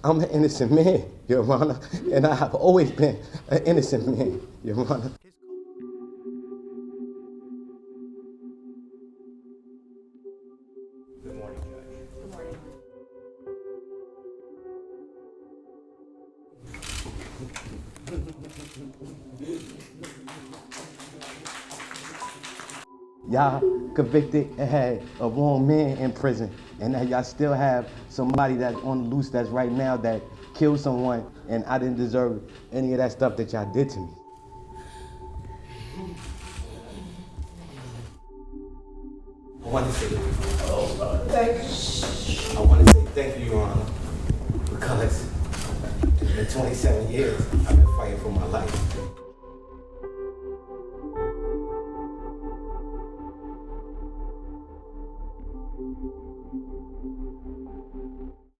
I'm an innocent man, Your Honor, and I have always been an innocent man, Your Honor. Good morning, Judge. Good morning. Y'all convicted and had a wrong man in prison, and now y'all still have somebody that's on the loose that's right now that killed someone, and I didn't deserve any of that stuff that y'all did to me. I want to say thank you, Your Honor, because in 27 years I've been fighting for my life.